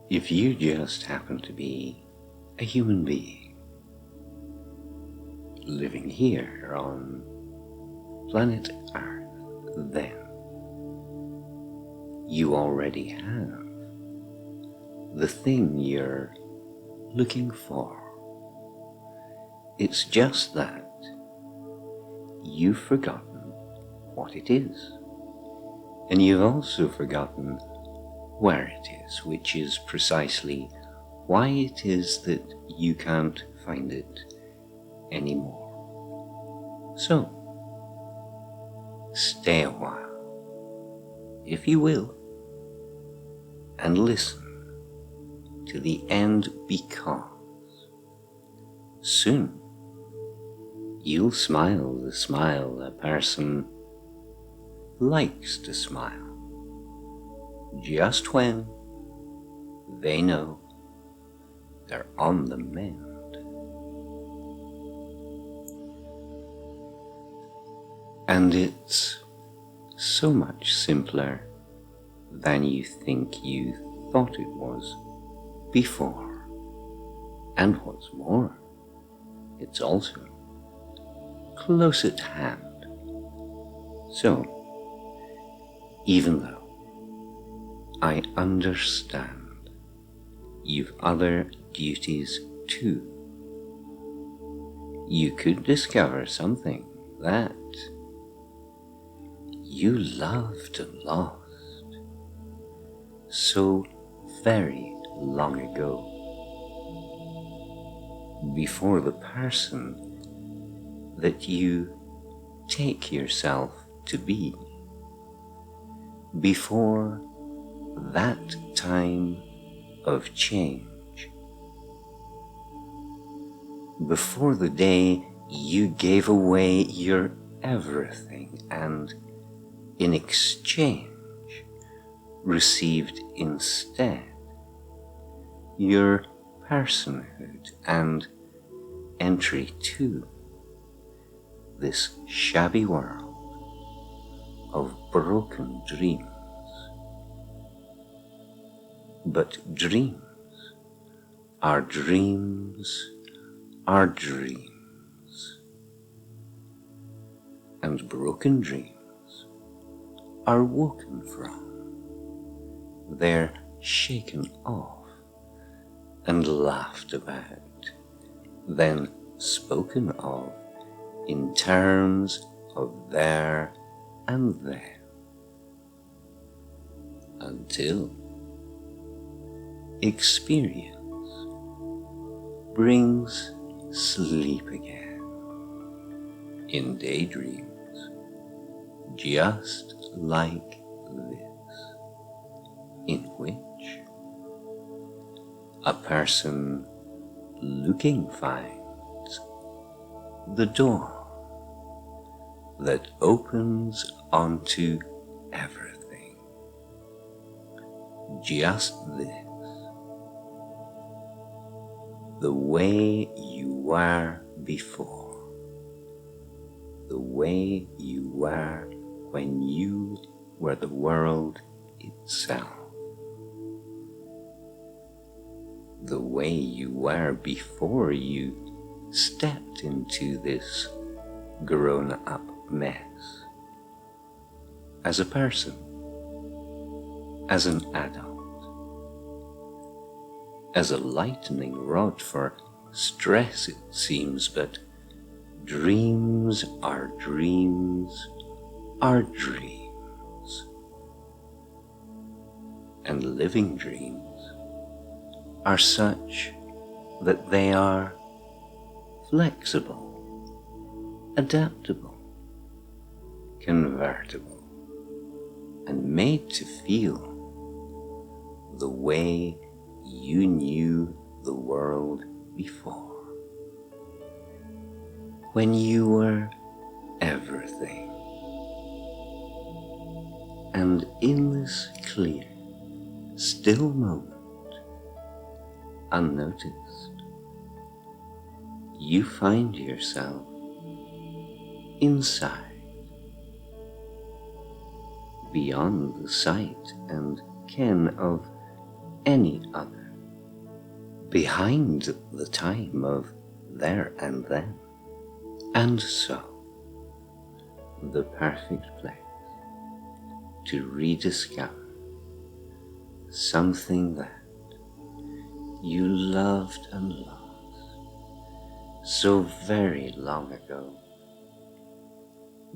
If you just happen to be a human being living here on planet Earth, then you already have the thing you're looking for. It's just that you've forgotten what it is. And you've also forgotten where it is, which is precisely why it is that you can't find it anymore. So, stay a while, if you will, and listen to the end, because soon you'll smile the smile a person likes to smile, just when they know they're on the mend. And it's so much simpler than you think you thought it was before. And what's more, it's also close at hand. So, even though I understand you've other duties too, you could discover something that you loved and lost so very long ago, before the person that you take yourself to be, before that time of change, before the day you gave away your everything and in exchange received instead your personhood and entry to this shabby world of broken dreams. But dreams are dreams are dreams, and broken dreams are woken from. They're shaken off and laughed about, then spoken of in terms of there and then, until experience brings sleep again in daydreams just like this, in which a person looking finds the door that opens onto everything, just this, the way you were before, the way you were when you were the world itself, the way you were before you stepped into this grown-up mess, as a person, as an adult, as a lightning rod for stress it seems, but dreams are dreams are dreams, and living dreams are such that they are flexible, adaptable, convertible, and made to feel the way you knew the world before, when you were everything. And in this clear, still moment, unnoticed, you find yourself inside, beyond the sight and ken of any other, behind the time of there and then, and so the perfect place to rediscover something that you loved and lost so very long ago,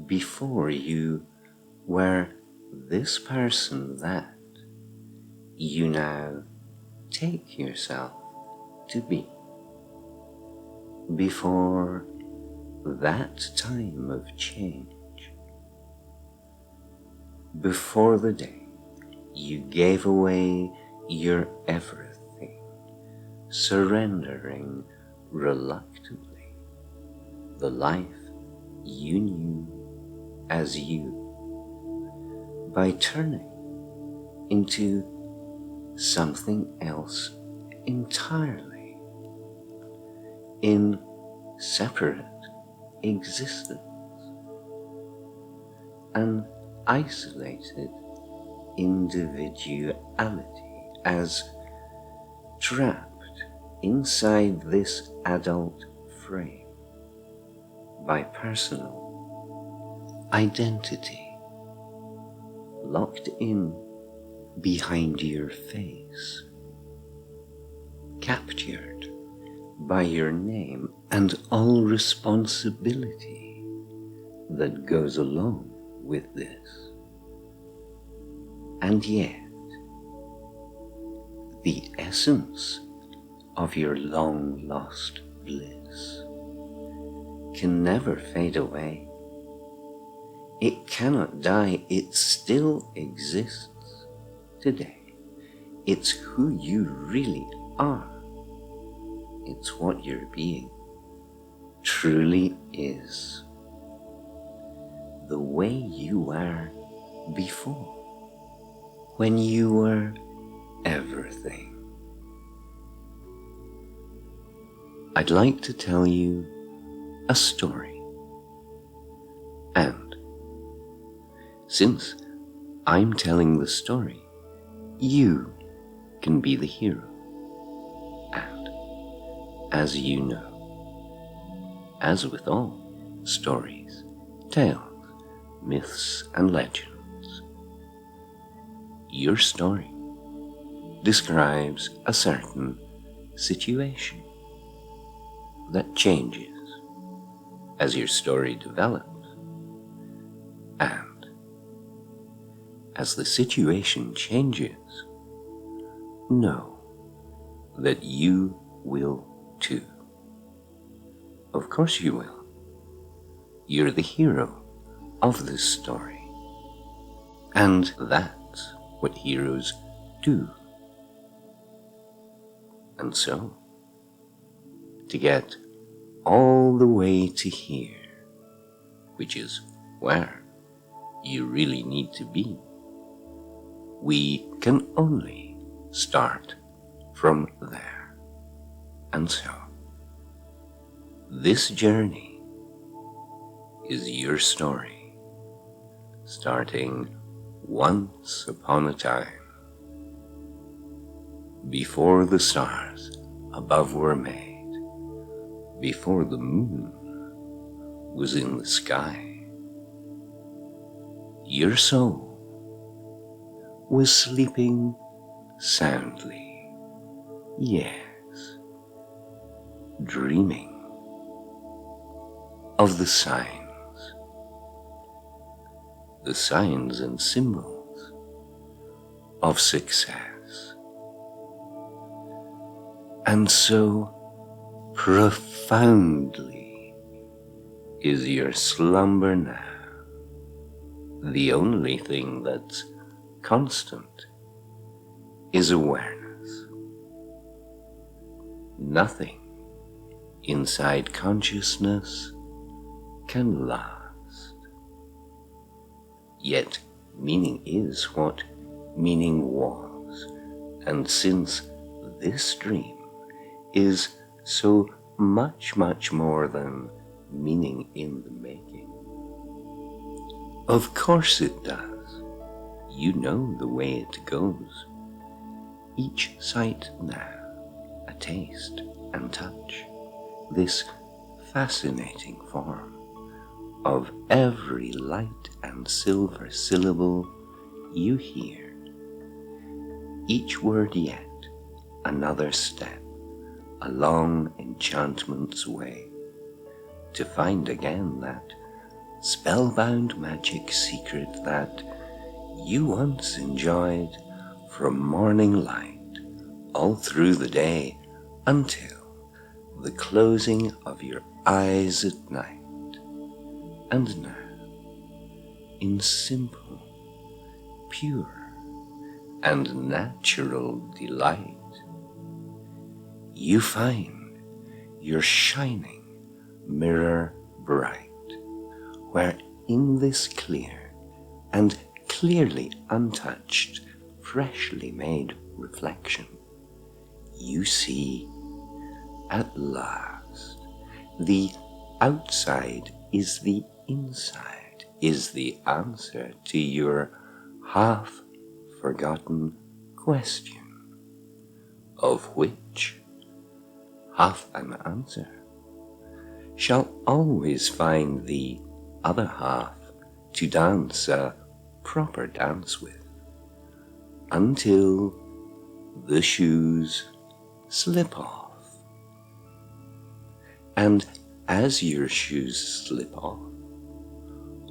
before you were this person that you now take yourself to be, before that time of change, before the day you gave away your everything, surrendering reluctantly the life you knew as you, by turning into something else entirely, in separate existence, an isolated individuality, as trapped inside this adult frame by personal identity, locked in behind your face, captured by your name and all responsibility that goes along with this. And yet, the essence of your long-lost bliss can never fade away. It cannot die. It still exists today. It's who you really are. It's what your being truly is. The way you were before, when you were everything. I'd like to tell you a story. And since I'm telling the story, you can be the hero. And as you know, as with all stories, tales, myths, and legends, your story describes a certain situation that changes as your story develops. And as the situation changes, know that you will too. Of course you will. You're the hero of this story. And that's what heroes do. And so, to get all the way to here, which is where you really need to be, we can only start from there. And so, this journey is your story, starting once upon a time, before the stars above were made, before the moon was in the sky. Your soul was sleeping soundly, yes, dreaming of the signs and symbols of success. And so profoundly is your slumber now. The only thing that's constant is awareness. Nothing inside consciousness can last. Yet meaning is what meaning was, and since this dream is so much more than meaning in the making, of course it does. You know the way it goes. each sight now a taste and touch, this fascinating form of every light and silver syllable you hear. Each word yet another step along enchantment's way, to find again that spellbound magic secret that you once enjoyed from morning light all through the day until the closing of your eyes at night. And now, in simple, pure, and natural delight, you find your shining mirror bright, where in this clear and clearly untouched, freshly made reflection, you see at last the outside is the inside, is the answer to your half-forgotten question, of which half an answer shall always find the other half to dance a proper dance with, until the shoes slip off. And as your shoes slip off,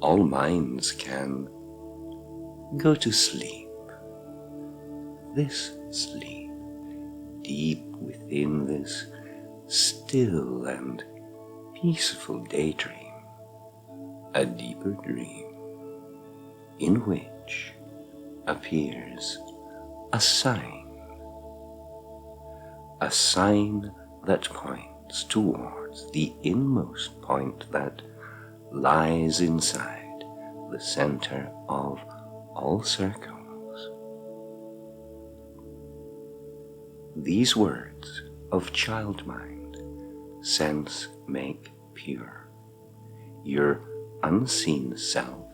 all minds can go to sleep. This sleep, deep within this still and peaceful daydream, a deeper dream, in which appears a sign that points towards the inmost point that lies inside the center of all circles. These words of child mind sense make pure, your unseen self,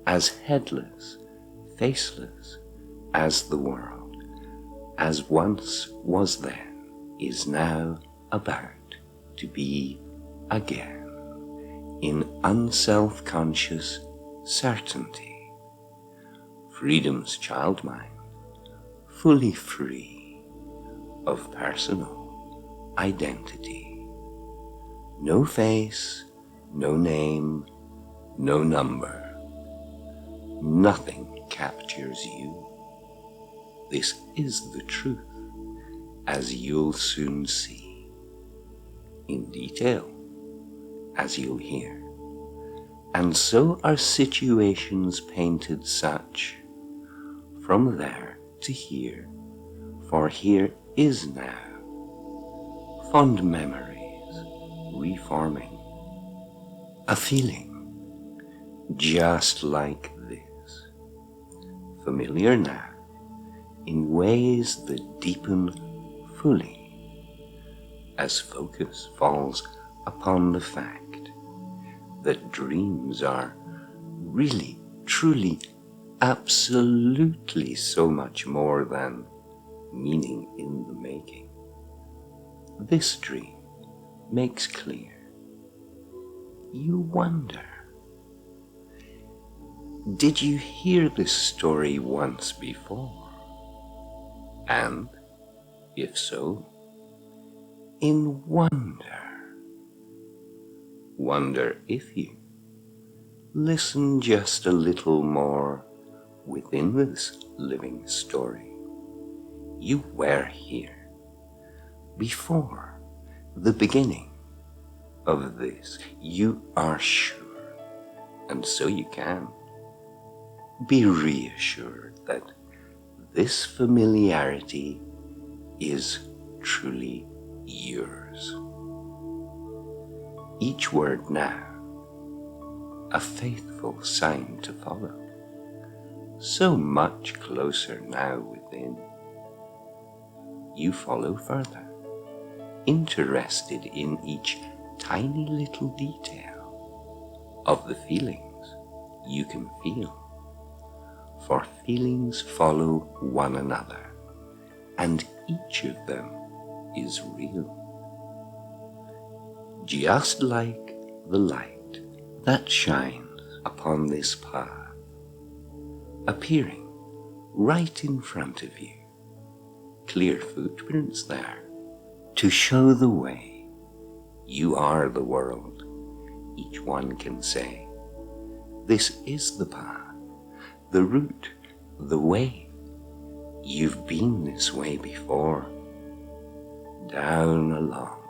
as headless, faceless as the world, as once was then, is now about to be again, in unself-conscious certainty. Freedom's child mind, fully free of personal identity. No face, no name, no number. Nothing captures you. This is the truth, as you'll soon see, in detail, as you'll hear. And so are situations painted such, from there to here, for here is now, fond memories reforming, a feeling just like this, familiar now, in ways that deepen fully, as focus falls upon the fact that dreams are really, truly, absolutely so much more than meaning in the making. This dream makes clear. You wonder, did you hear this story once before? And, if so, in wonder if you listen just a little more within this living story, you were here before the beginning of this, you are sure, and so you can be reassured that this familiarity is truly yours. Each word now, a faithful sign to follow, so much closer now within. You follow further, interested in each tiny little detail of the feelings you can feel, for feelings follow one another and each of them is real. Just like the light that shines upon this path, appearing right in front of you, clear footprints there to show the way. You are the world. Each one can say, this is the path, the route, the way. You've been this way before. Down along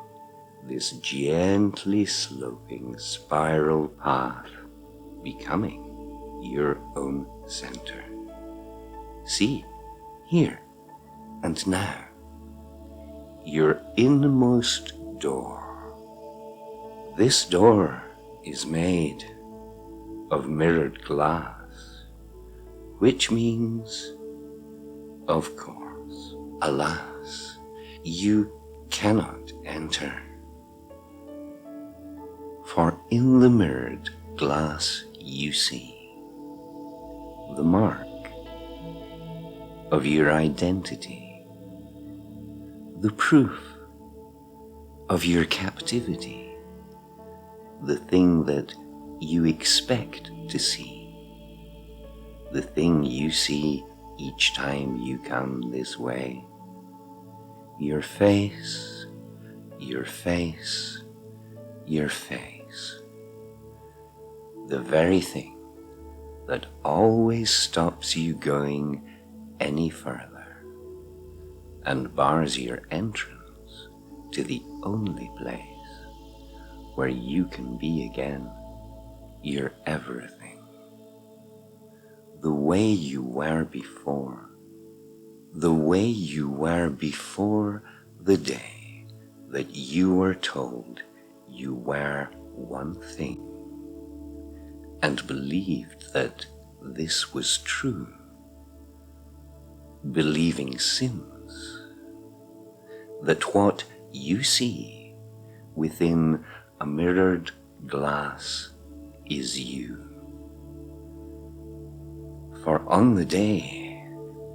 this gently sloping spiral path, becoming your own center. See, here and now, your innermost door. This door is made of mirrored glass, which means, of course, alas, you cannot enter. For in the mirrored glass you see the mark of your identity, the proof of your captivity, the thing that you expect to see, the thing you see each time you come this way. Your face, your face, your face. The very thing that always stops you going any further and bars your entrance to the only place where you can be again your everything. The way you were before, the way you were before the day that you were told you were one thing and believed that this was true, believing sins, that what you see within a mirrored glass is you. For on the day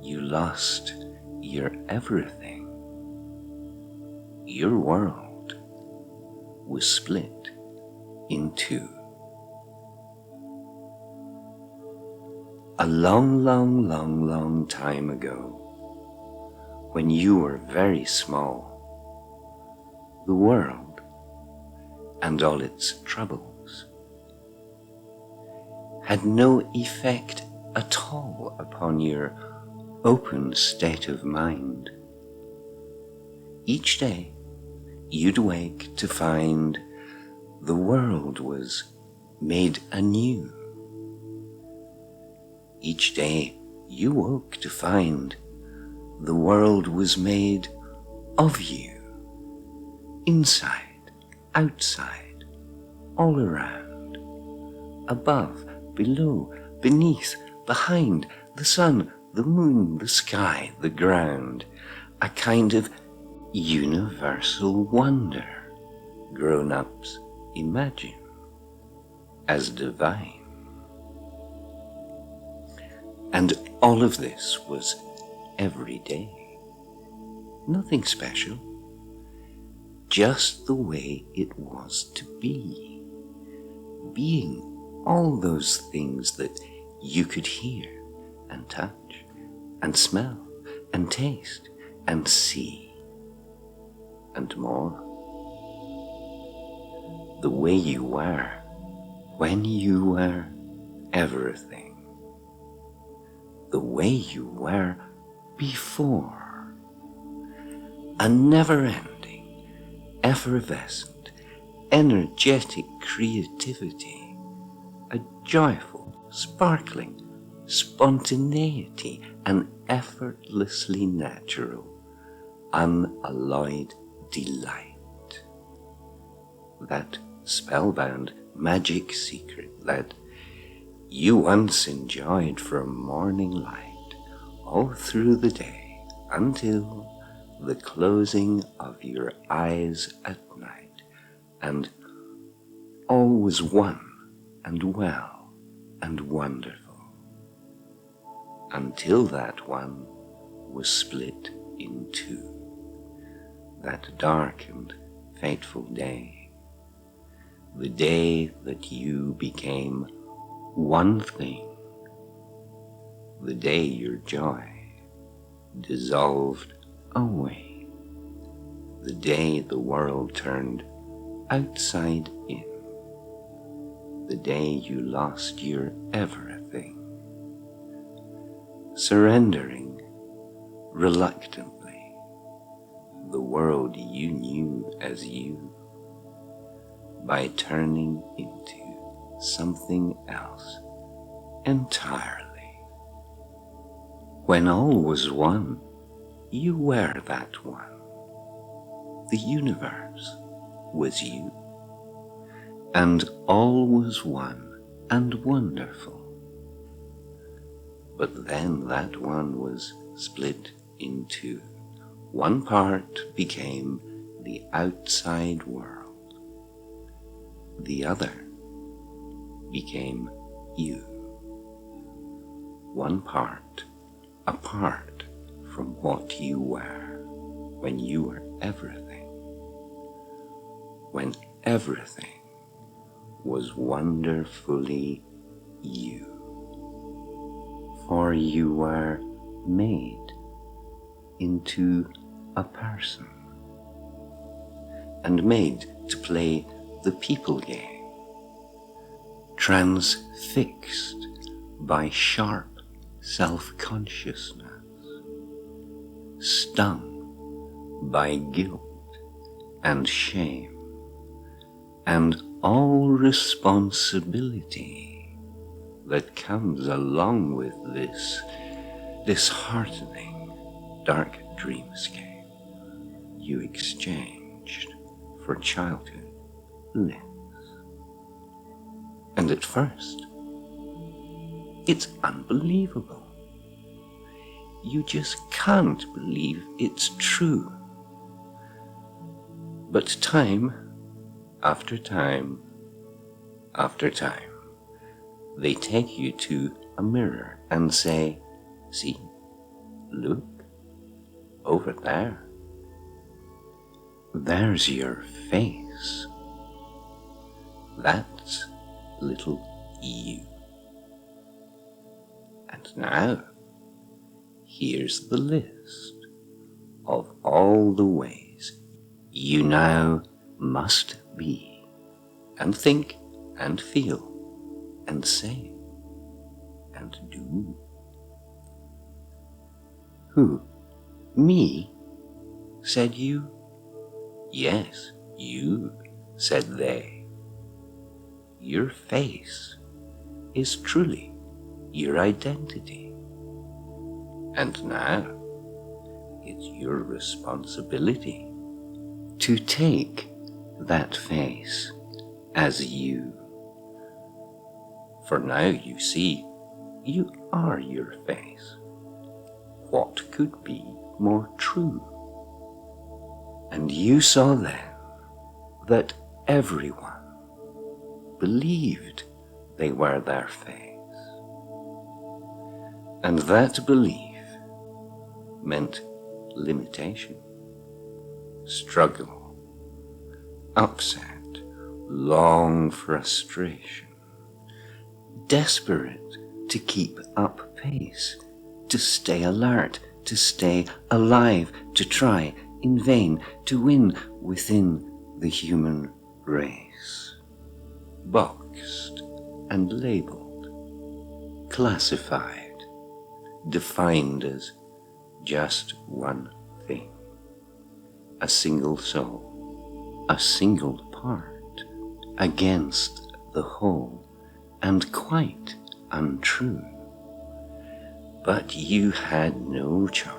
you lost your everything, your world was split in two. A long, long, long, long time ago, when you were very small, the world and all its troubles had no effect at all upon your open state of mind. Each day you'd wake to find the world was made anew. Each day you woke to find the world was made of you, inside, outside, all around, above, below, beneath, behind, the sun, the moon, the sky, the ground, a kind of universal wonder grown-ups imagine as divine. And all of this was every day. Nothing special, just the way it was to be, being all those things that you could hear and touch and smell and taste and see and more. The way you were when you were everything. The way you were before. A never-ending, effervescent, energetic creativity, a joyful, sparkling spontaneity, an effortlessly natural, unalloyed delight. That spellbound magic secret that you once enjoyed from morning light all through the day until the closing of your eyes at night, and all was one and well and wonderful, until that one was split into that dark and fateful day, the day that you became one thing, the day your joy dissolved away, the day the world turned outside in, the day you lost your everything, surrendering reluctantly the world you knew as you by turning into something else entirely. When all was one, you were that one. The universe was you, and all was one and wonderful. But then that one was split in two. One part became the outside world. The other became you. One part apart from what you were when you were everything. When everything was wonderfully you. For you were made into a person and made to play the people game, transfixed by sharp self-consciousness, stung by guilt and shame, and all responsibility that comes along with this disheartening dark dreamscape you exchanged for childhood bliss. And at first, it's unbelievable. You just can't believe it's true. But time after time after time, they take you to a mirror and say, see, look, over there. There's your face. That's little you. And now, here's the list of all the ways you now must be, and think, and feel, and say, and do. Who? Me? Said you? Yes, you, said they. Your face is truly your identity. And now, it's your responsibility to take that face as you. For now you see, you are your face. What could be more true? And you saw then that everyone believed they were their face. And that belief meant limitation, struggle, upset, long frustration, desperate to keep up pace, to stay alert, to stay alive, to try in vain to win within the human race. Boxed and labeled, classified, defined as just one thing, a single soul, a single part, against the whole, and quite untrue. But you had no choice.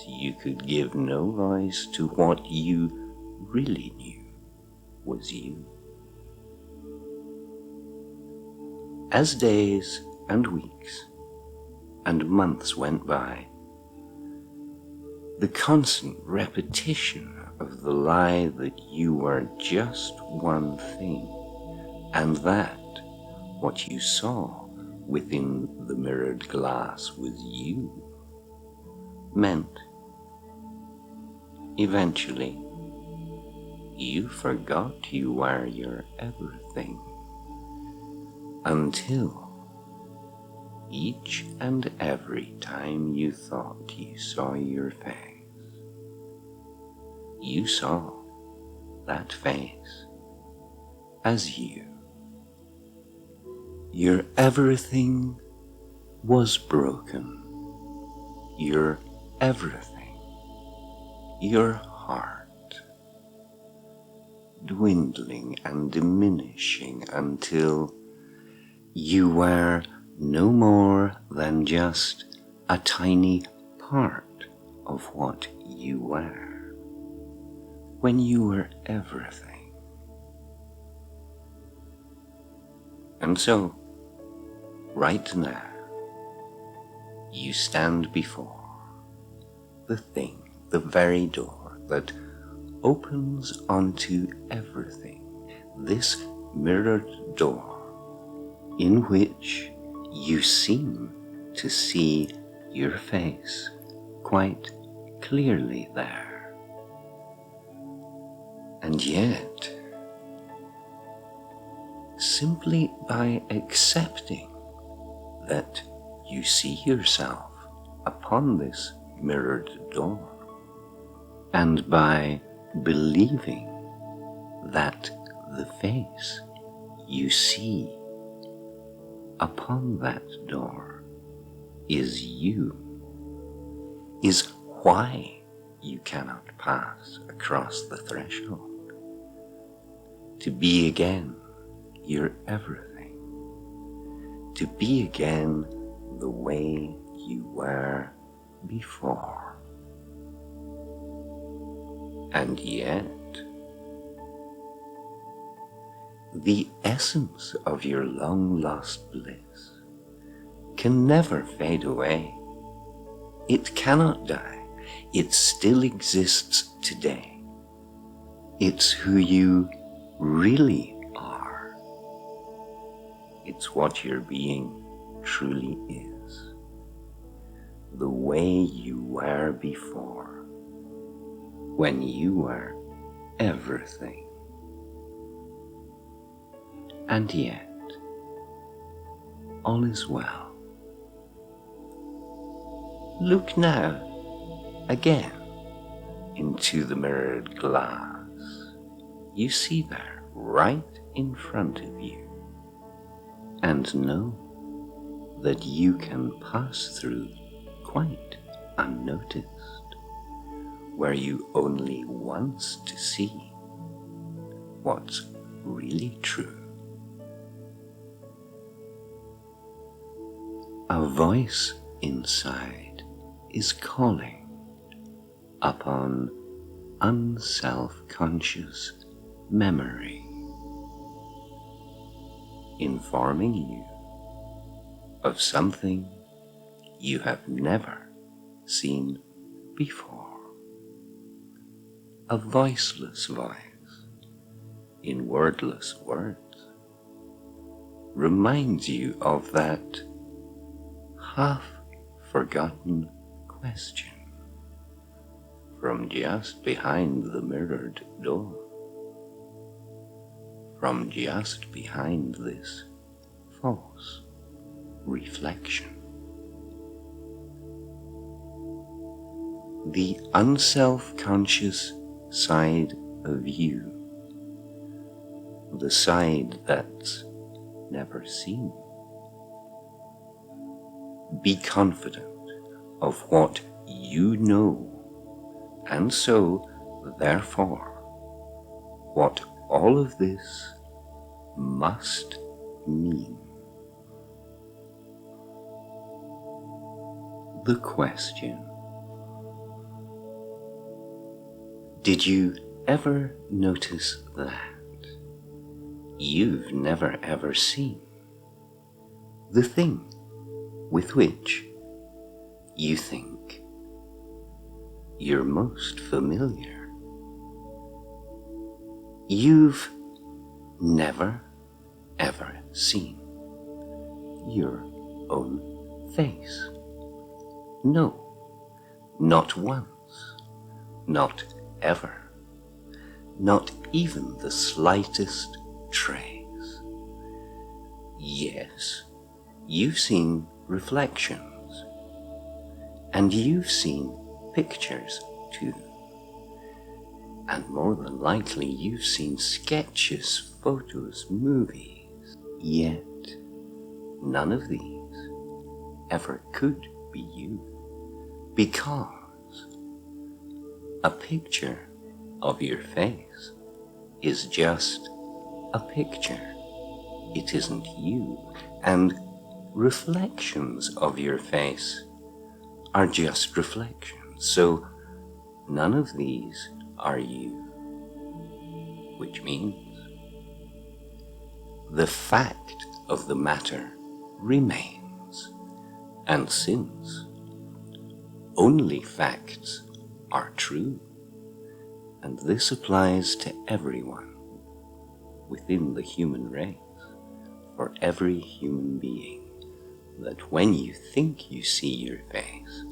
You could give no voice to what you really knew was you. As days and weeks and months went by, the constant repetition of the lie that you were just one thing, and that what you saw within the mirrored glass was you, meant eventually, you forgot you were your everything until each and every time you thought you saw your face, you saw that face as you. Your everything was broken. Your everything, your heart, dwindling and diminishing until you were no more than just a tiny part of what you were when you were everything. And so, right now, you stand before the thing, the very door that opens onto everything, this mirrored door in which you seem to see your face quite clearly there. And yet, simply by accepting that you see yourself upon this mirrored door, and by believing that the face you see upon that door is you, is why you cannot pass across the threshold to be again your everything, to be again the way you were before. And yet, the essence of your long-lost bliss can never fade away. It cannot die. It still exists today. It's who you really are. It's what your being truly is. The way you were before, when you were everything. And yet, all is well. Look now again into the mirrored glass you see there right in front of you, and know that you can pass through quite unnoticed, where you only wants to see what's really true. A voice inside is calling upon unself-conscious memory, informing you of something you have never seen before. A voiceless voice in wordless words reminds you of that half-forgotten question from just behind the mirrored door, from just behind this false reflection. The unself-conscious side of you, the side that's never seen. Be confident of what you know, and so, therefore, what all of this must mean. The question: did you ever notice that you've never ever seen the thing with which you think you're most familiar? You've never ever seen your own face. No, not once, not ever. Not even the slightest trace. Yes, you've seen reflections, and you've seen pictures too. And more than likely you've seen sketches, photos, movies. Yet none of these ever could be you, because a picture of your face is just a picture. It isn't you. And reflections of your face are just reflections. So none of these are you. Which means the fact of the matter remains. And since only facts are true, and this applies to everyone within the human race, for every human being, that when you think you see your face,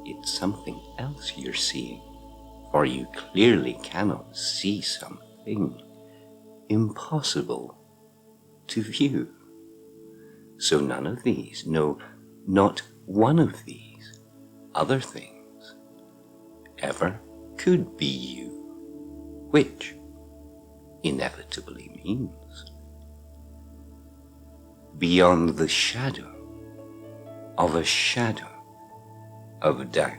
it's something else you're seeing, for you clearly cannot see something impossible to view. So none of these, no, not one of these other things ever could be you, which inevitably means beyond the shadow of a shadow of doubt,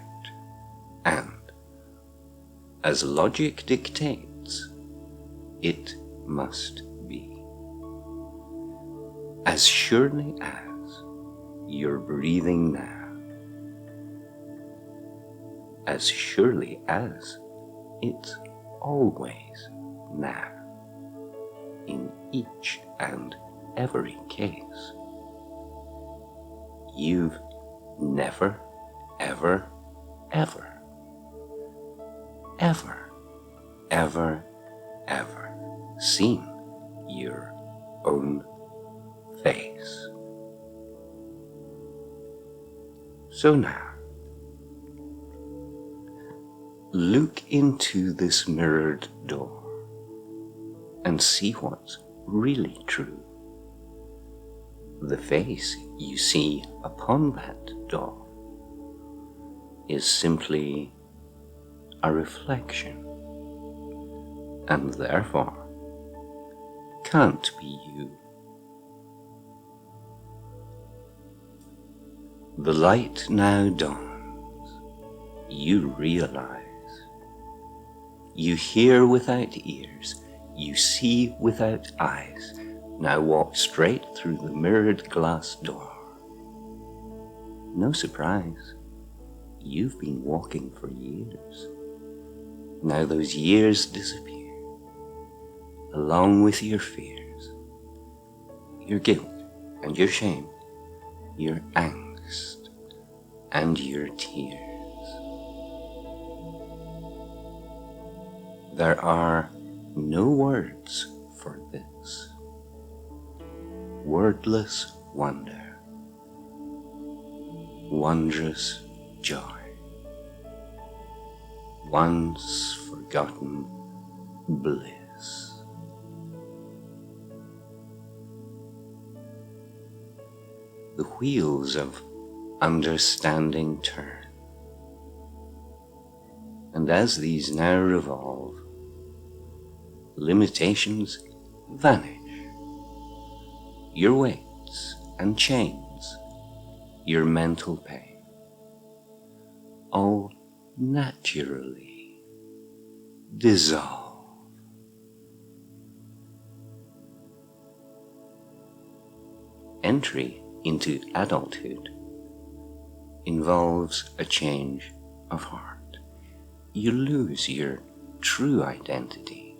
and as logic dictates, it must be. As surely as you're breathing now, as surely as it's always now, in each and every case, you've never, ever, ever, ever, ever, ever seen your own face. So now, look into this mirrored door and see what's really true. The face you see upon that door is simply a reflection, and therefore can't be you. The light now dawns. You realize. You hear without ears. You see without eyes. Now walk straight through the mirrored glass door. No surprise. You've been walking for years. Now those years disappear, along with your fears, your guilt and your shame, your angst and your tears. There are no words for this. Wordless wonder, wondrous joy, once forgotten bliss. The wheels of understanding turn, and as these now revolve, limitations vanish. Your weights and chains, your mental pain, all naturally dissolve. Entry into adulthood involves a change of heart. You lose your true identity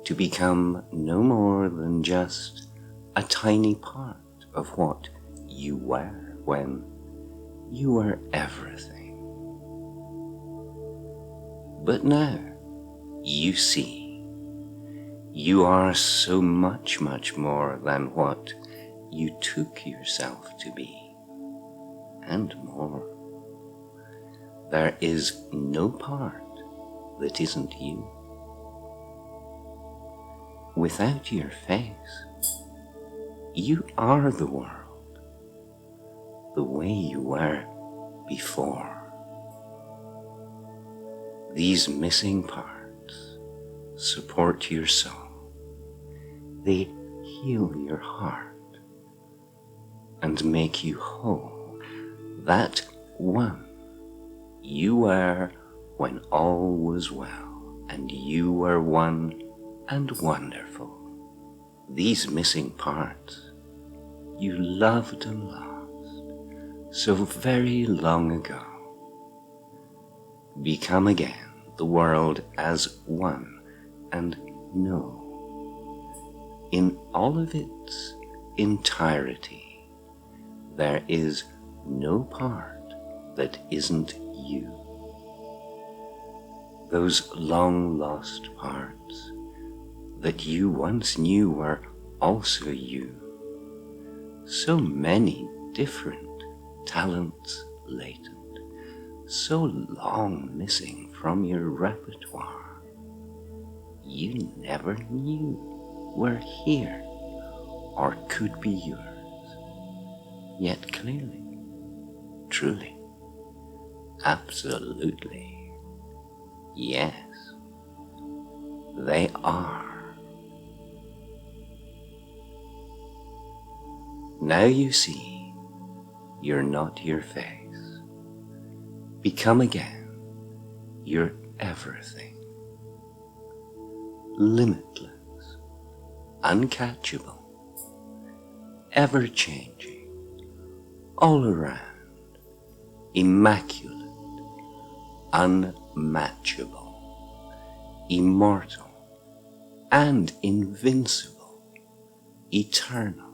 to become no more than just a tiny part of what you were when you were everything. But now you see, you are so much, much more than what you took yourself to be, and more. There is no part that isn't you. Without your face, you are the world, the way you were before. These missing parts support your soul. They heal your heart and make you whole, that one you were when all was well, and you were one and wonderful. These missing parts you loved and lost so very long ago become again the world as one and know in all of its entirety there is no part that isn't you. Those long lost parts that you once knew were also you. So many different talents latent, so long missing from your repertoire, you never knew were here or could be yours. Yet clearly, truly, absolutely, yes, they are. Now you see you're not your face. Become again your everything. Limitless, uncatchable, ever-changing, all around, immaculate, unmatchable, immortal, and invincible, eternal,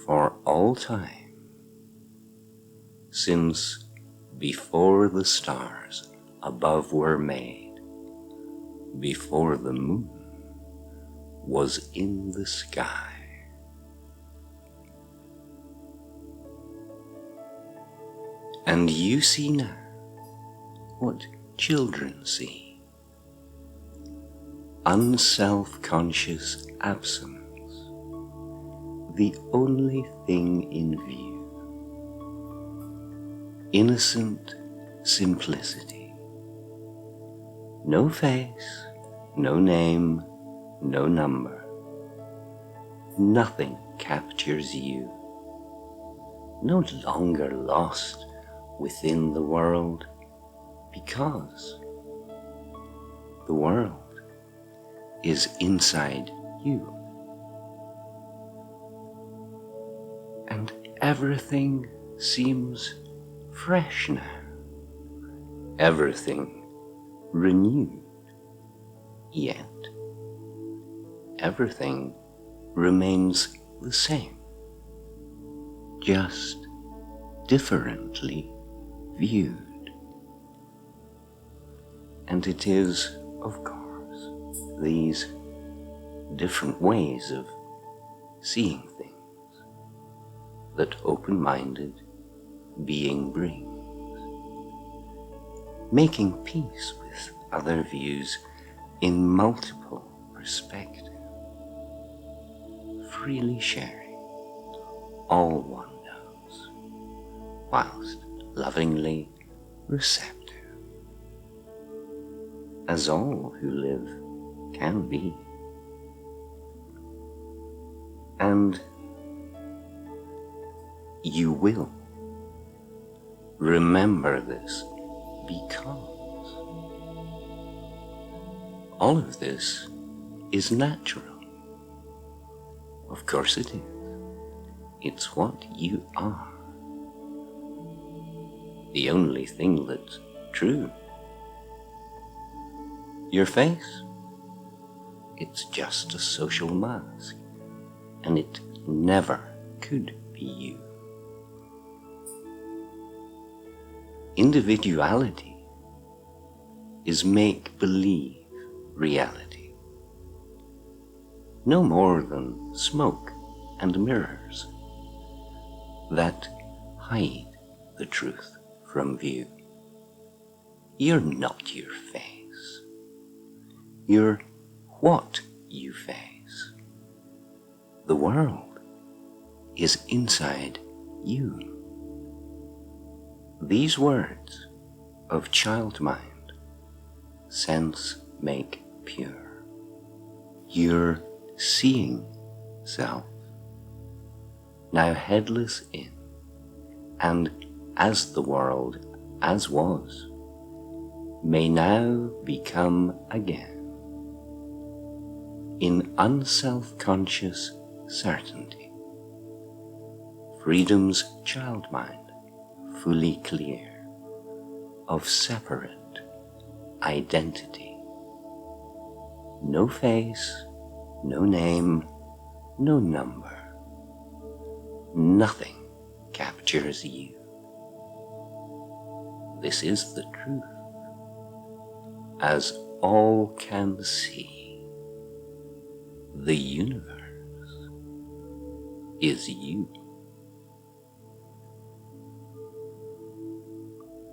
for all time, since before the stars above were made, before the moon was in the sky. And you see now what children see, unself-conscious absence, the only thing in view, innocent simplicity, no face, no name, no number, nothing captures you, no longer lost within the world, because the world is inside you. And everything seems fresh now, everything renewed, yet everything remains the same, just differently viewed. And it is, of course, these different ways of seeing things that open-minded being brings, making peace with other views in multiple perspectives, freely sharing all one knows, whilst lovingly receptive, as all who live can be. And you will remember this because all of this is natural. Of course it is. It's what you are. The only thing that's true. Your face? It's just a social mask, and it never could be you. Individuality is make-believe reality, no more than smoke and mirrors that hide the truth from view. You're not your face. You're what you face. The world is inside you. These words of child mind, sense make pure. You're seeing self, now headless in, and as the world as was, may now become again, in unself-conscious certainty, freedom's child mind fully clear of separate identity. No face, no name, no number. Nothing captures you. This is the truth, as all can see. The universe is you.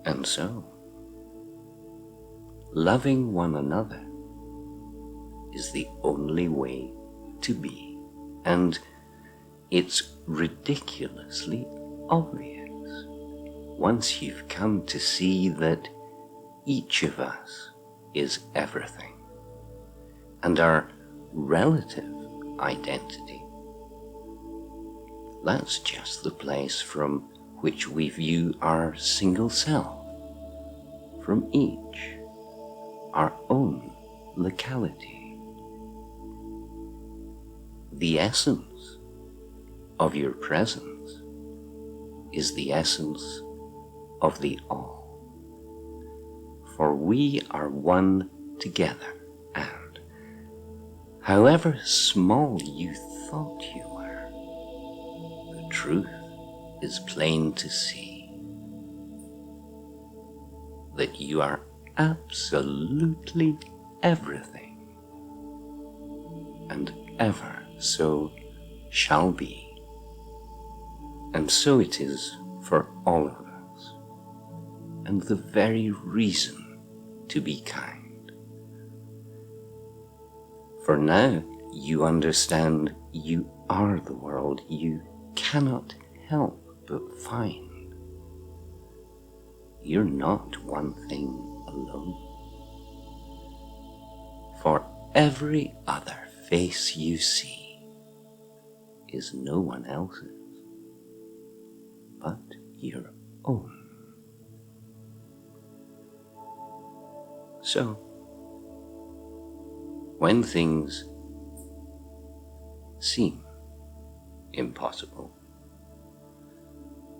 And so, loving one another is the only way to be, and it's ridiculously obvious once you've come to see that each of us is everything, and our relative identity, that's just the place from which we view our single self, from each, our own locality. The essence of your presence is the essence of the all, for we are one together, and however small you thought you were, the truth is plain to see, that you are absolutely everything, and ever so shall be. And so it is for all of us, and the very reason to be kind. For now you understand you are the world you cannot help but find. You're not one thing alone. For every other face you see is no one else's but your own. So, when things seem impossible,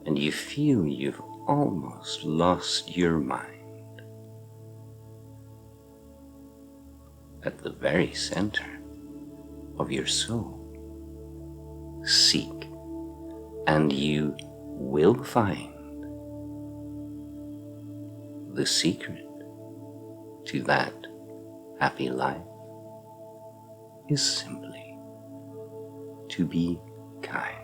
and you feel you've almost lost your mind, at the very center of your soul, seek, and you will find the secret to that happy life is simply to be kind.